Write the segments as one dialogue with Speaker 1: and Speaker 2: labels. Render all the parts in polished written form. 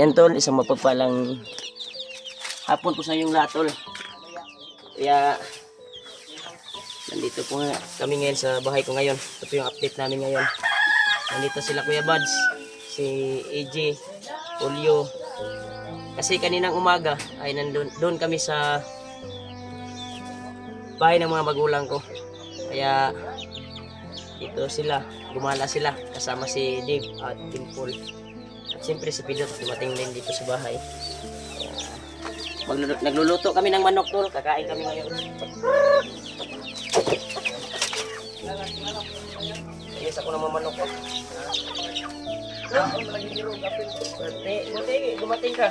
Speaker 1: Yan tol, isang mapagpalang hapon po sa inyong lahat tol. Kaya nandito po nga kami ngayon sa bahay ko ngayon. Ito po yung update namin ngayon. Nandito sila Kuya Buds, si AJ, Julio. Kasi kaninang umaga ay doon kami sa bahay ng mga magulang ko. Kaya dito sila, gumala sila kasama si Dave at Dimple. At siyempre si Pidot dumating din dito sa bahay. Nagluluto kami ng manok tol, kakain kami ngayon. Ayos ako ng mga manok ko. Buti, dumating ka.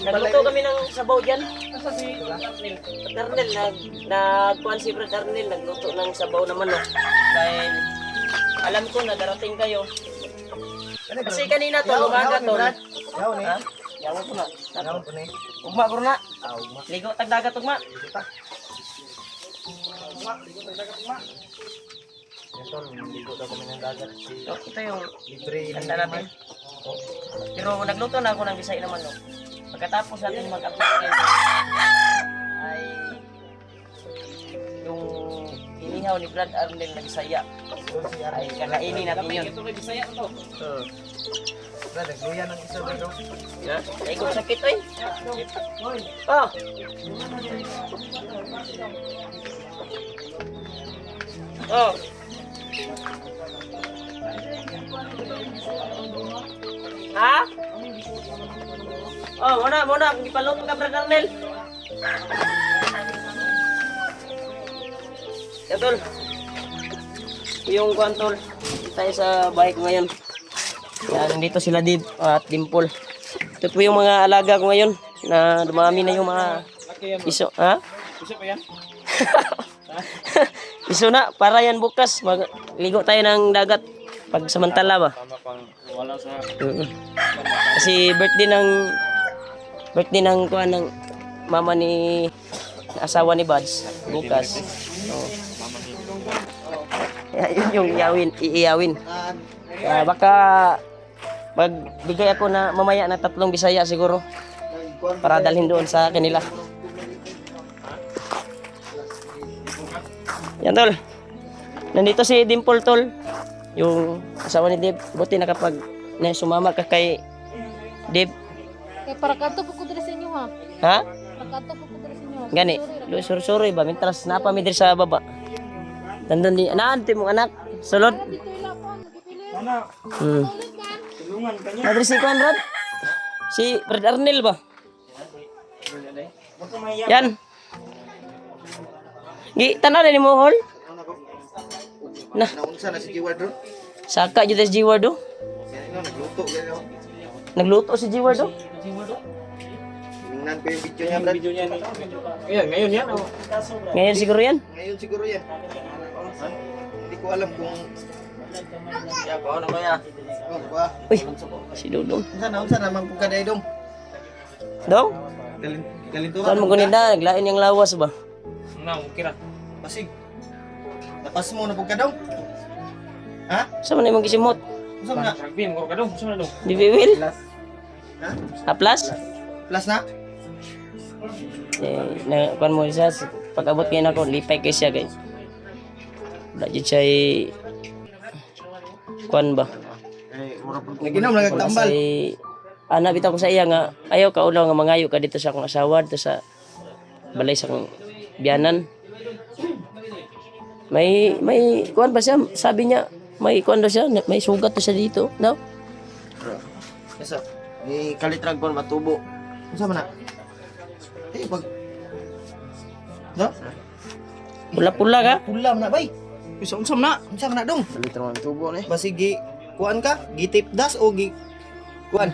Speaker 1: Nagluto kami ng sabaw dyan. Arnel, nagkuhan si Brad Arnel, nagluto ng sabaw na manok. Dahil alam ko na darating kayo. Kasi kanina to, umaga to. Ha? Yawan ko na. Ugma ko na. Ligo tagdagat ugma. Ligo daw kami ng dagat. Ito yung libre handa natin. Pero nagluto na ako ng Bisaya naman no. Pagkatapos natin mag-upload ay yung inihaw ni Brad Arnel na Bisaya ay kakainin natin yun. Ito may Bisaya to. Brad, nagluya ng isa ba ito? Ay kung sakit oy. Oh. Oh. Ha? Oh, muna, ipaluto ka Brad Arnel. Ya tol. Yung kuan tol, tayo sa bahay ko ngayon. Yan, nandito sila Dib at Dimple. Ito po yung mga alaga ko ngayon na dumami na yung mga iso. Ha? Iso pa yan? Iso na, para yan bukas. Ligo tayo ng dagat pag samantala ba? Wala sa... Kasi birthday ng kuan ng mama ni asawa ni Buds bukas. Oh. Yun yung iiyawin. Baka magbigay ako na mamaya na 3 Bisaya siguro para dalhin doon sa kanila. Yan tol. Nandito si Dimple tol. Yung asawa ni Dave. Buti nakapag sumama ka kay Dave.
Speaker 2: Kaya para kanto po ko dito sa inyo ha.
Speaker 1: Ha?
Speaker 2: Para kanto po ko dito sa inyo.
Speaker 1: Gani. Suri ba? Mintras napa mi diri sa baba. Nandun di. Anaan mo anak? Sulod.
Speaker 2: Dito ila po. Nagpipili.
Speaker 1: Tulungan kanya. Madri si Conrad. Si Brad Arnel ba? Yan. Gi tanan ni mo hol. Nah.
Speaker 3: Naunsa na si Jiward do?
Speaker 1: Saka jud si Jiward do.
Speaker 3: Nagluto gano.
Speaker 1: Nagluto si Jiward do.
Speaker 3: Tingnan ko yung video niya, Brad.
Speaker 4: Ayan, ngayon yan.
Speaker 1: Ngayon siguro yan.
Speaker 3: Ngayon siguro yan. Hindi ko alam kung...
Speaker 4: Ya, ko na kaya.
Speaker 3: Oh, ba?
Speaker 1: Uy, si Dudong.
Speaker 3: Unsa naman po kaday dong?
Speaker 1: Dong?
Speaker 3: Galinto
Speaker 1: Saan mo kuninda? Naglain yung lawas ba?
Speaker 4: Na, kira.
Speaker 3: Pasig. Lapas mo na po ka dong? Ha?
Speaker 1: Saan mo na yung gisimot?
Speaker 3: Unsa na?
Speaker 4: Rugby, mo ka dong. Saan na dong?
Speaker 1: Di Will?
Speaker 3: Ha?
Speaker 1: Aplas?
Speaker 3: Plus na?
Speaker 1: Kuan mo siya, pag abot ngayon ako, lipay kayo siya guys. Dahil siya kuan ba?
Speaker 3: Naginom nagtambal.
Speaker 1: Anak bitaw ko sa iya nga, ayaw ka ulaw nga mangayo ka dito sa akong asawa, dito sa balay sa akong biyanan. May kuan ba siya? Sabi niya, may kuan daw siya, may sugat daw siya dito. No?
Speaker 3: Yes, ni kalitrag kon matubo. Unsa man na? Pag no?
Speaker 1: Pula-pula ka?
Speaker 3: Pulam na bay.
Speaker 4: Usam na.
Speaker 3: Unsa man na dong?
Speaker 4: Kalitrang ang tubo ni.
Speaker 3: Basig kuan ka? Gitip das o kuan?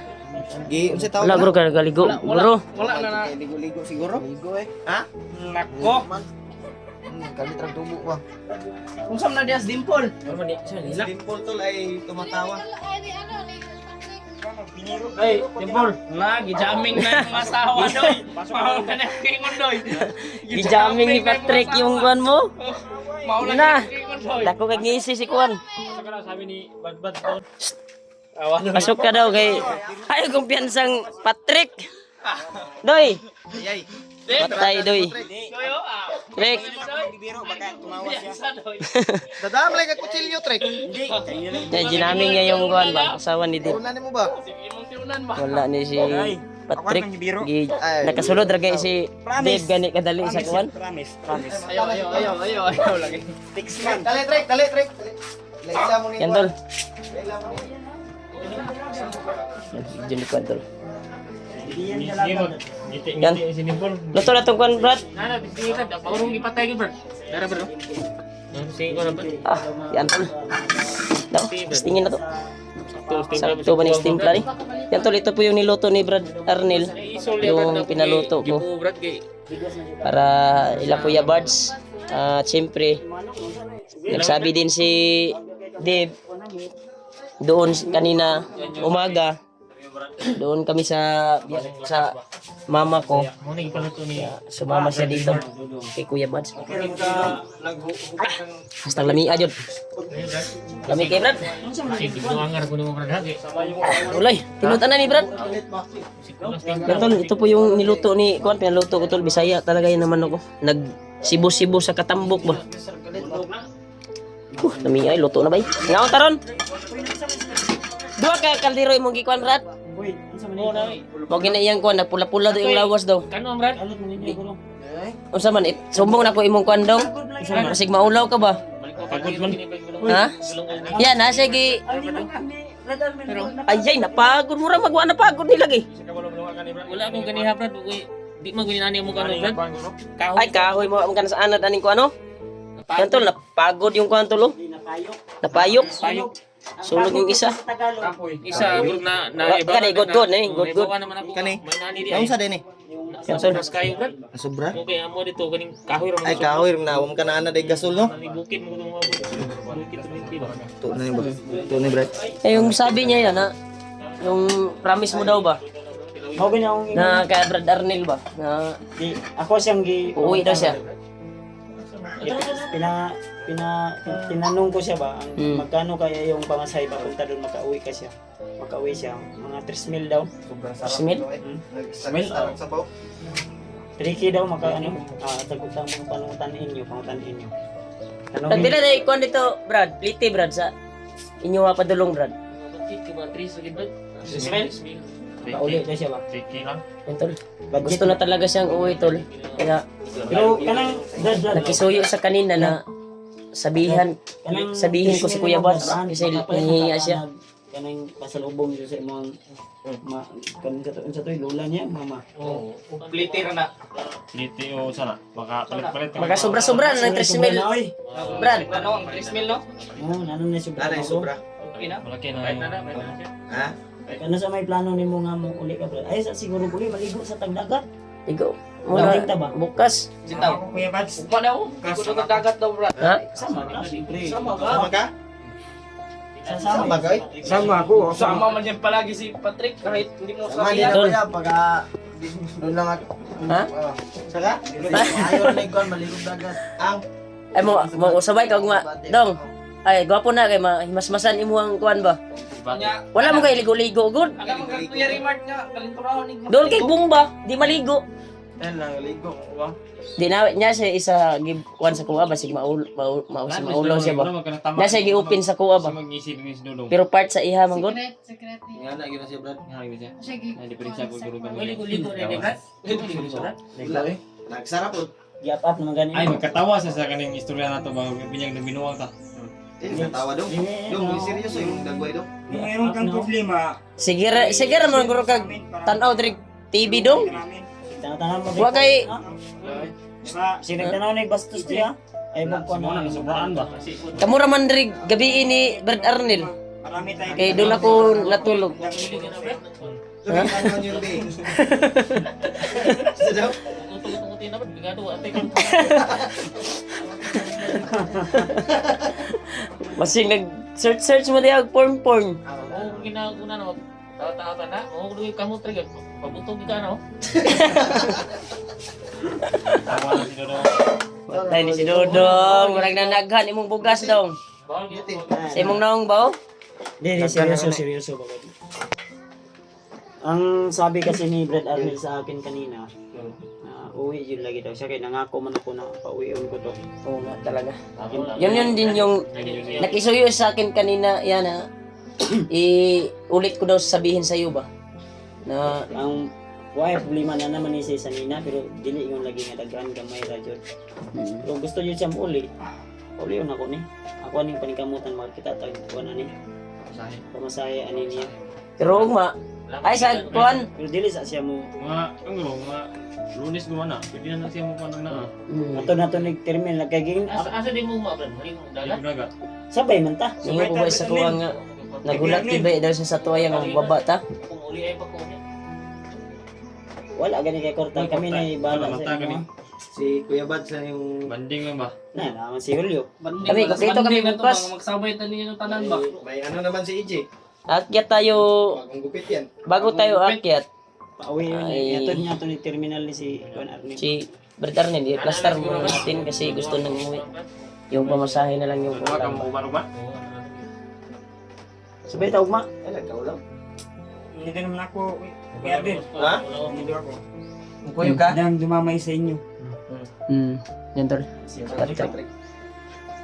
Speaker 3: Unsa tawag?
Speaker 1: Wala bro ka nagaligo. Bro.
Speaker 4: Wala na na.
Speaker 3: Ligo siguro? Ligo Ha?
Speaker 4: Nako.
Speaker 3: Kalitrang tubo ba?
Speaker 4: Usam na dias Dimple.
Speaker 1: Ano ni?
Speaker 3: Si Dimple tol ay tumatawa.
Speaker 4: Hey, Dimple. Lagi jamming na yung asawa doy. Mahal ka na kingon doy.
Speaker 1: Gijaming ni Patrick yung kuan mo.
Speaker 4: Mahal
Speaker 1: Na.
Speaker 4: na kingon doy.
Speaker 1: Dako kag ngisi si kuan.
Speaker 4: Saka sabi ni Badbad doon.
Speaker 1: Pasok ka daw kay ay kumpiyansang Patrick. Doy. Patay doy. Trek.
Speaker 3: Dadam lang ka kutsilyo, Trek.
Speaker 1: Yan, ginaming niya yung kuhan ba? Asawa ni Dave.
Speaker 3: Unanin mo ba?
Speaker 1: Wala ni si Patrick. Nakasulod ragay si Dave gani kadali sa kuhan.
Speaker 4: Ayaw lagi.
Speaker 3: Dali, Trek. Dali. Laila mo ni.
Speaker 1: Yan tol. Juni kuhan tol. Yan. Luto na itong kuhan, Brad.
Speaker 4: Paurong ipatay ko, Brad. Dara, bro. Sige ko na, Brad.
Speaker 1: Yan tol. Daw, stingin na to. Sakto ba ni steam pla ni? Yan tol, ito po yung niluto ni Brad Arnel. Yung pinaluto ko. Para ila Kuya Bards. At siyempre, nagsabi din si Dave doon kanina umaga. Doon kami sa mama ko. Sumama siya dito kay Kuya Bards. Hasta lami ajod. Lami kay Brad. Ulay, tinutan na ni Brad. Tol, ito po yung niluto ni Kuan, pinaluto ko tol, Bisaya talaga yan naman ako. Nag-sibo-sibo sa katambok ba. Lami ay luto na ba? Ngaw taron. Dua ka kaldero imong gikuan Brad. Mo ginayang kuan pula-pula do yung lawas daw.
Speaker 4: Kano, Brad?
Speaker 1: Unsa man sumbong na ko imong kuan daw. Kasi maulaw ka ba?
Speaker 4: Pagod man.
Speaker 1: Ha? Yan na sige. Ayay napagod mo ra magwa na pagod ni lagi.
Speaker 4: Wala akong ganiha, Brad. Di mo ginani mo kano, Brad.
Speaker 1: Ay kahoy mo ang kana sa anad aning ko ano? Yan tol napagod yung kuan tol. Napayok. Sulog yung isa.
Speaker 4: Isa na
Speaker 1: Kani good eh. Good.
Speaker 3: Kani.
Speaker 4: May nani di.
Speaker 3: Yung sa din eh.
Speaker 1: Cancel.
Speaker 4: Mas kayo, Brad.
Speaker 3: Sobra.
Speaker 4: Okay, amo dito ganing kahoy ra.
Speaker 3: Ay kahoy na ka na ana day gasol no.
Speaker 4: Bukid mo mga bukid ba.
Speaker 3: To na ni ba? To ni Brad.
Speaker 1: Eh yung sabi niya yan ha. Yung promise mo daw ba?
Speaker 5: Mao gani akong
Speaker 1: Na kay Brad Arnel ba? Na
Speaker 5: ako siyang
Speaker 1: uuwi daw siya.
Speaker 5: Tinanong ko siya ba
Speaker 1: Hmm.
Speaker 5: magkano kaya yung pamasahe papunta doon makauwi siya mga 3,000 daw.
Speaker 1: Smil?
Speaker 3: Sabaw.
Speaker 5: Tricky daw tagutang mo pangutan inyo.
Speaker 1: Pag dila na ikuan dito Brad, pliti Brad sa inyo nga padulong Brad.
Speaker 5: Pauli daw siya ba?
Speaker 1: Yan tol. Gusto na talaga siyang uwi tol. Kaya
Speaker 5: Pero kanang dad
Speaker 1: nakisuyo sa kanina na sabihin ko si Kuya Bards kasi nahihiya siya.
Speaker 5: Kanang pasalubong siya sa imong kanang sa to lola niya mama.
Speaker 4: Pliti ra na. Pliti o sana. Baka palit-palit.
Speaker 1: Baka sobra-sobra na ng 3,000. Brad,
Speaker 4: Ano, 3,000 no?
Speaker 5: Nanon na sobra.
Speaker 3: Sobra.
Speaker 4: Okay na. Malaki na.
Speaker 3: Ha?
Speaker 5: Ano sa may plano nimo nga mo uli ka bro? Ay siguro uli maligo sa tagdagat.
Speaker 1: ikaw muna
Speaker 5: Lamig ta ba?
Speaker 1: bukas.
Speaker 4: Sitaw.
Speaker 5: Kuya Bads.
Speaker 4: Upa daw. Kuno dagat daw, Brad.
Speaker 1: Ha?
Speaker 5: Sama ka siyempre.
Speaker 3: Sama ka?
Speaker 5: Sama
Speaker 3: ka?
Speaker 5: Sama ako.
Speaker 4: Sama man yan palagi si Patrick kahit hindi mo
Speaker 3: Sama din
Speaker 4: sabihan.
Speaker 3: ako yan pagka doon lang ako.
Speaker 1: Ha?
Speaker 3: Saka? Ayaw na ikaw maligog dagat. Ang
Speaker 1: Ay mo usabay kag nga dong. Ay gwapo na kay himasmasan imo ang kuan ba?
Speaker 4: Nya,
Speaker 1: Wala mo kay ligo-ligo gud.
Speaker 4: alam mo kang Kuya Rimart nga, kalinturahon ni.
Speaker 1: Doon kay bumba, di maligo.
Speaker 3: yan lang ligo ba?
Speaker 1: Di na niya siya isa give one sa kuha ba sig maulaw siya ba. Nasa giupin sa kuha ba.
Speaker 4: Mag-isip ni si Dudong.
Speaker 1: Pero part sa iha man gud.
Speaker 3: Nga na gina siya Brad.
Speaker 4: Ligo-ligo na ni Brad.
Speaker 3: Wala eh. Nagsarap po.
Speaker 5: Giap up naman gani.
Speaker 6: Ay, magkatawa sa kaning istorya na to ba binyag nagbinuwang ta.
Speaker 3: Natawa daw. Yung seryoso yung dagway daw.
Speaker 5: Kung mayroon kang problema,
Speaker 1: Sige man guro kag tan-aw diri TV dong.
Speaker 5: tanaw mo.
Speaker 1: Wa kay
Speaker 5: Sinagtanaw na bastos niya. Ay magkuan na
Speaker 6: Sobraan ba?
Speaker 1: kamo ra man diri gabi ini Brad Arnel.
Speaker 5: Marami tayo.
Speaker 1: Kay doon ako natulog.
Speaker 3: Ha? Ano yung day? Sa daw?
Speaker 4: Tungo-tungo na ba? Bigado ate.
Speaker 1: Masing nag-search mo diya porn.
Speaker 4: Oo, ginaguna na. Tata na. Oo, duwi ka mo trigger. Pabutog ka na.
Speaker 6: Tawa na si Dodong.
Speaker 1: Patay ni si Dodong. Murag nanaghan imong bugas dong.
Speaker 4: Bawal gyud.
Speaker 1: Sa imong naong ba?
Speaker 5: Hindi, seryoso ba? Ang sabi kasi ni Brad Arnel sa akin kanina, na uwi yun lagi daw siya. Kaya nangako man ako na pauwiin ko to.
Speaker 1: Oo nga talaga. Yun din yung nakisuyo sa akin kanina, yan ulit ko daw sabihin sa iyo ba? Na
Speaker 5: Ang why problema na naman ni sa nina, pero dili yung lagi nga daghan gamay ra jud. Pero gusto jud siya uli. Uli yun ako ni. Ako ning paningkamutan makita tag kuan ani. Pamasahe ani niya.
Speaker 1: pero ugma ay sa kuan.
Speaker 5: Pero dili sa siya mo.
Speaker 6: mga lunes gumana. Pwede na siya mo pa na.
Speaker 5: Ato na to nag-terminal kaging
Speaker 4: Asa di mo ma brad? Mali mo dagat.
Speaker 6: Naga.
Speaker 5: sabay man ta.
Speaker 1: Ninyo ko ba sa kuha nga nagulat tibay daw siya sa tuwa nga baba ta.
Speaker 4: Kung uli ay pa ko niya.
Speaker 5: Wala gani kay kortan kami na ibala
Speaker 6: Wala,
Speaker 5: sa
Speaker 6: mata
Speaker 5: inyo.
Speaker 6: gani.
Speaker 3: Si Kuya Bad sa yung
Speaker 6: Banding lang ba?
Speaker 5: Na naman si Julio.
Speaker 1: Kami, kompleto kami bukas.
Speaker 4: Magsabay ta ninyo tanan ba?
Speaker 3: may ano naman si EJ.
Speaker 1: Akyat tayo,
Speaker 3: Bagong gupit yan.
Speaker 1: bago tayo akyat,
Speaker 5: Pauwi yun.
Speaker 1: Ay.
Speaker 5: Ato niya to ni terminal ni si Juan Arnel.
Speaker 1: si Brad Arnel, i-plaster muna natin kasi gusto nang umuwi. Yung pamasahe na lang yung
Speaker 6: Uba ka
Speaker 1: kulang.
Speaker 6: mo uba ba?
Speaker 5: Sabay ta ugma.
Speaker 3: Ay, nagkaw lang.
Speaker 5: Hindi ka naman ako. Kaya din.
Speaker 3: Ha?
Speaker 5: Hindi ako.
Speaker 3: Kuya ka?
Speaker 5: Nang dumamay sa inyo.
Speaker 1: Yan tol.
Speaker 3: Patrick.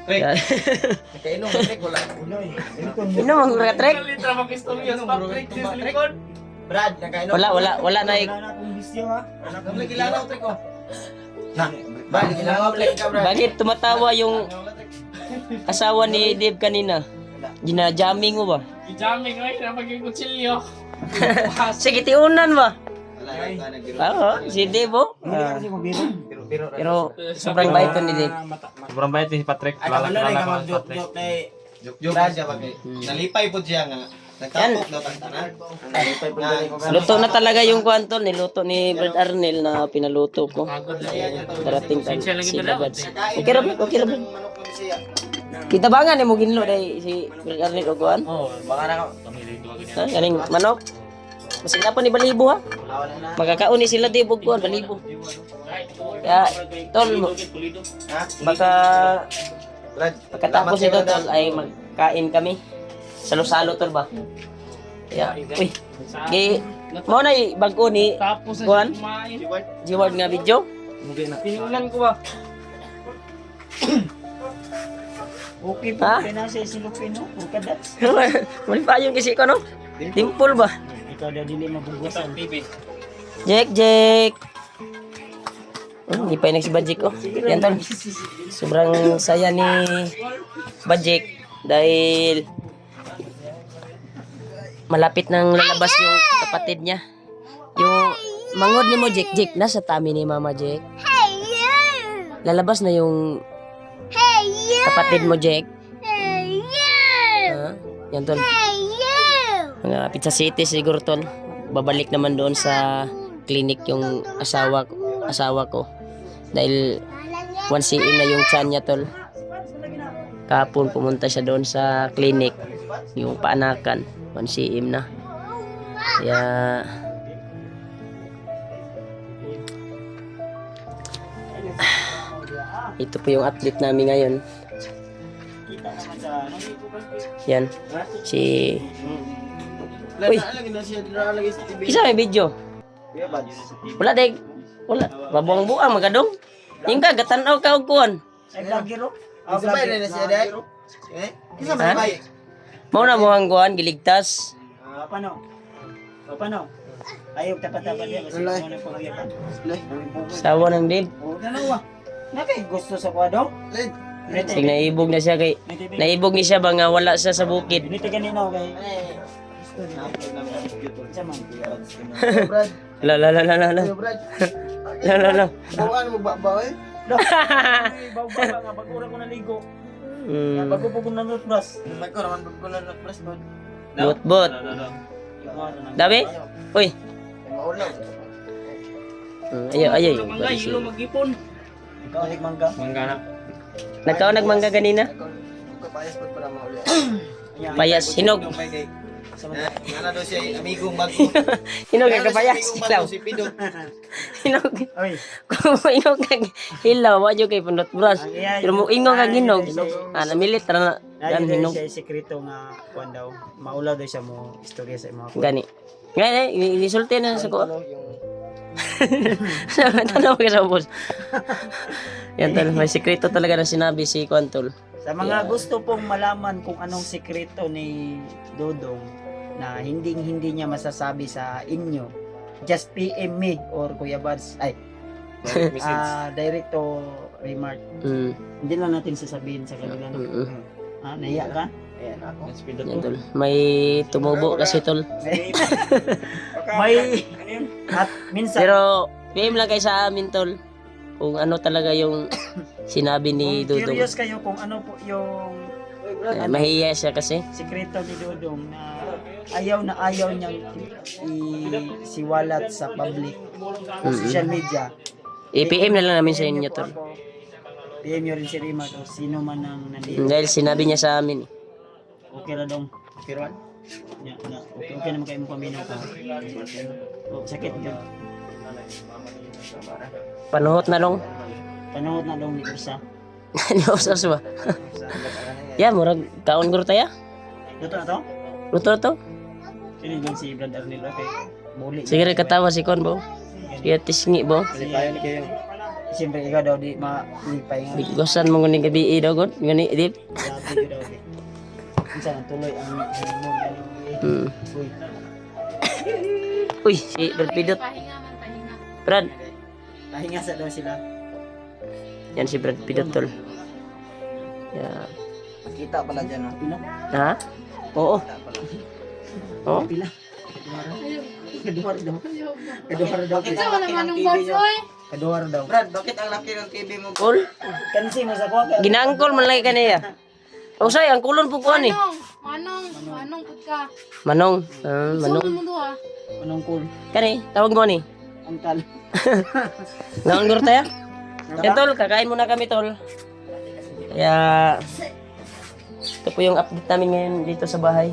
Speaker 3: Nakainom, Patrick, wala.
Speaker 1: Ino mga katrek?
Speaker 4: Litra mag-istorya sa Patrick sa likod.
Speaker 3: Brad, nakainom.
Speaker 1: Wala na
Speaker 5: Wala na akong bisyo ha.
Speaker 3: Wala kilala ko, Patrick, oh. Na, Brad, kilala ko, Patrick, ka, Brad.
Speaker 1: Bakit tumatawa yung asawa ni Dave kanina? Gina-jamming mo ba?
Speaker 4: Ijaming ay na maging kutsilyo.
Speaker 1: Sige, tiunan ba?
Speaker 3: Wala, wala, nag-biro.
Speaker 1: Oo, si Dave oh.
Speaker 5: Kasi ko biro.
Speaker 3: Biro,
Speaker 1: Pero sobrang bait to ni Dave.
Speaker 6: Sobrang bait ni Patrick.
Speaker 3: Ay,
Speaker 6: Kilala
Speaker 3: kamala
Speaker 6: kilala
Speaker 3: ka
Speaker 6: ko si
Speaker 3: mag-joke
Speaker 6: Patrick.
Speaker 3: na joke siya bagay. Nalipay po siya nga. Nagtapok daw tantanan. Nalipay po siya.
Speaker 1: Luto na talaga yung kwantol. Niluto ni Brad Arnel na pinaluto ko. Darating tayo si Labads. Okay ra ba? Okay ra ba?
Speaker 3: Manok ng siya.
Speaker 1: Kita ba nga ni mo ginlo dahil si Brad Arnel o kuhan?
Speaker 3: Oh, baka na ka.
Speaker 1: Ha? Galing manok. Masig na pa ni Balibo ha? Magkakaon ni sila di og kuhan Balibo. Kaya tol mo.
Speaker 3: Ha?
Speaker 1: Baka
Speaker 3: Brad,
Speaker 1: pagkatapos ito tol ay magkain kami. Salo-salo tol ba? Kaya, uy. Gi, mo na bago ni
Speaker 4: Tapos
Speaker 1: Kuhan?
Speaker 4: kumain.
Speaker 1: Jiward nga video.
Speaker 4: Pinulan ko ba?
Speaker 5: Okay
Speaker 1: Ha?
Speaker 5: po. Kaya nasa Silupino. Ukadats.
Speaker 1: Mali pa yung kasi ko no? Dimple ba?
Speaker 5: Ikaw daw dili mabubusan.
Speaker 1: Jek. Hindi pa yung si Bajik ko. Yan tol. Sobrang saya ni Bajik dahil malapit nang lalabas yung kapatid niya. Yung mangod ni mo Jek. Jek, nasa tummy ni Mama Jek. Lalabas na yung kapatid mo Jek. Ha? Yan tol. Malapit sa city siguro tol. Babalik naman doon sa clinic yung asawa ko. Dahil 1 cm na yung tiyan niya tol. Kapon pumunta siya doon sa clinic. Yung paanakan. 1 cm na. Kaya ito po yung athlete namin ngayon.
Speaker 5: Kita naman sa ano.
Speaker 1: Yan. Si Uy.
Speaker 3: lagi na siya lagi sa TV.
Speaker 1: Kisa may video.
Speaker 3: Kuya Bad.
Speaker 1: Wala deg. Wala. Babuang-buang magadong. Yung ka gatanaw ka og kuan.
Speaker 5: Ay vlogger.
Speaker 3: Sabay na siya dai. Eh? Kisa man bay.
Speaker 1: Mao na mo ang kuan giligtas.
Speaker 5: Paano? Paano? Ayaw tapat-tapat yan. Kasi
Speaker 3: Wala.
Speaker 5: ano na pangyapan.
Speaker 1: Sawa ng Dave.
Speaker 5: O, dalawa. Nakay gusto sa kwadong?
Speaker 3: Lid.
Speaker 1: Sig naibog na siya kay naibog ni siya ba nga wala siya sa bukid.
Speaker 5: Biniti kanina kay
Speaker 3: Brad.
Speaker 5: Saman.
Speaker 1: La la la la la la.
Speaker 3: Brad.
Speaker 1: La la la.
Speaker 3: Bawaan mo ba eh?
Speaker 5: Bawa nga bago ra ko naligo.
Speaker 1: Mm.
Speaker 5: Bago po ko nanutbras.
Speaker 3: Nagko naman pagkulan ng press bud.
Speaker 1: Bot. Dami? Uy.
Speaker 3: Maulaw.
Speaker 1: Ayaw, ayaw.
Speaker 4: Mangga, ilo mag-ipon.
Speaker 5: Ikaw alik mangga.
Speaker 6: Mangga na.
Speaker 1: Nagkaon nagmangga ganina?
Speaker 3: Kapayas pud para mauli.
Speaker 1: Payas, hinog.
Speaker 3: Nana daw siya amigong bago.
Speaker 1: Hinog ka kapayas. Hilaw.
Speaker 3: Si Pidot.
Speaker 1: Hinog.
Speaker 5: Oy.
Speaker 1: Kung hinog ka hilaw, wa jud kay pundot bras. Pero mo ingon ka ginog. Ah, namilit ra na.
Speaker 5: Dahil
Speaker 1: Gan hinog.
Speaker 5: siya sekreto nga kuan daw. Maulaw daw siya mo istorya sa mga kuan.
Speaker 1: Gani. Gani, inisulti na sa ko.
Speaker 3: Yung
Speaker 1: Tanong ka sa boss. Yan tol, may sekreto talaga na sinabi si Kuan tol.
Speaker 5: Sa mga gusto pong malaman kung anong sekreto ni Dodong na hindi niya masasabi sa inyo, just PM me or Kuya Bads. Ay,
Speaker 6: Direct message.
Speaker 5: Directo Remark.
Speaker 1: Mm.
Speaker 5: Hindi lang natin sasabihin sa kanila. Naiya ka?
Speaker 3: ayan ako.
Speaker 6: Let's speed
Speaker 1: Yan
Speaker 6: up.
Speaker 1: tol. May tumubo kasi tol.
Speaker 5: May at minsan
Speaker 1: Pero PM lang kayo sa amin tol. Kung ano talaga yung sinabi ni
Speaker 5: kung
Speaker 1: Dudong.
Speaker 5: curious kayo kung ano po yung
Speaker 1: Mahiya siya kasi.
Speaker 5: sikreto ni Dodong na ayaw niyang isiwalat sa public social media.
Speaker 1: I-PM na lang namin sa inyo tol.
Speaker 5: PM nyo rin si Rima o sino man ang nandito.
Speaker 1: Dahil sinabi niya sa amin.
Speaker 5: Okay ra dong.
Speaker 3: Pero
Speaker 5: Okay naman kayo mo paminaw ka. Sakit yun.
Speaker 1: Panuhot na long.
Speaker 5: Panood na dong ni Ursa.
Speaker 1: Niosas ba? Ya, murag kaon guro tayo.
Speaker 5: Luto na to?
Speaker 1: Luto na to.
Speaker 5: Sino yung si Brad Arnel? Okay. Muli.
Speaker 1: Sige rin katawa si Kon bo. Kaya tisngi bo.
Speaker 3: kalipayan ni kayo.
Speaker 5: Siyempre ikaw daw di malipay nga.
Speaker 1: Biggosan mo nguning gabi daw god. Gani dip.
Speaker 5: Grabe ko daw. Minsan ang tuloy ang honeymoon.
Speaker 1: Hmm.
Speaker 5: Uy.
Speaker 1: Uy, si Brad Pidot.
Speaker 2: Pahinga man, pahinga.
Speaker 1: Brad.
Speaker 5: Pahinga sa daw sila.
Speaker 1: Yan si Brad Pidot tol. Ya.
Speaker 3: Kita pala dyan, no?
Speaker 5: Pila?
Speaker 1: Ha? Oo. Oh?
Speaker 5: Pila? Kaduhar daw. Kaduhar daw.
Speaker 2: Ito wala man ng boss, oy.
Speaker 5: Kaduhar daw.
Speaker 3: Brad, bakit ang laki ng TV mo?
Speaker 1: Cool.
Speaker 5: Kansi mo sa kuha.
Speaker 1: Ginaangkol man lagi kaniya. O say, ang kulon po ko ni.
Speaker 2: Manong pud ka.
Speaker 1: Manong. Manong.
Speaker 2: Sumo mo duha.
Speaker 5: Anong cool?
Speaker 1: Kani, tawag mo ni.
Speaker 5: Ang tal.
Speaker 1: Ngaon guro tayo? Yan tol, kakain muna kami tol. Kaya ito po yung update namin ngayon dito sa bahay.